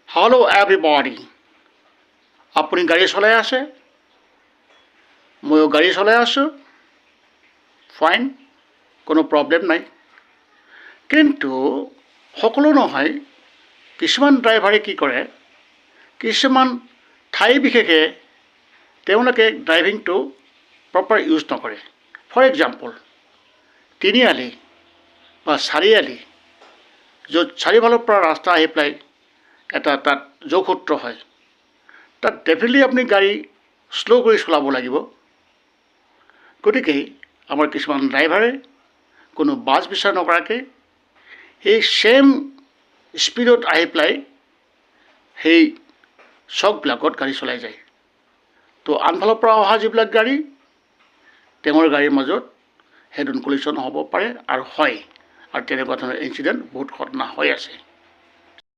Hello everybody. আপুনি গাড়ী চলাই আছে? ময়ো গাড়ী চলাই আছোঁ। ফাইন, কোনো প্ৰব্লেম নাই। কিন্তু সকলো নহয়, কিছুমান ড্ৰাইভাৰে কি কৰে, কিছুমান ঠাই বিশেষে তেওঁলোকে ড্ৰাইভিংটো প্ৰপাৰ ইউজ নকৰে। ফৰ এক্সাম্পল, তিনিআলি বা চাৰিআলি, য'ত চাৰিওফালৰ পৰা ৰাস্তা আহি পেলাই এটা তাত যোগসূত্ৰ হয়, তাত ডেফিনেটলি আপুনি গাড়ী শ্ল' কৰি চলাব লাগিব। গতিকে আমাৰ কিছুমান ড্ৰাইভাৰে কোনো বাছ বিচাৰ নকৰাকৈ সেই ছেম স্পীডত আহি পেলাই সেই চকবিলাকত গাড়ী চলাই যায়। তো আনফালৰ পৰা অহা যিবিলাক গাড়ী, তেওঁৰ গাড়ীৰ মাজত হেড অন কলিশ্যন হ'ব পাৰে আৰু হয়, আৰু তেনেকুৱা ধৰণৰ ইনচিডেণ্ট বহুত ঘটনা হৈ আছে।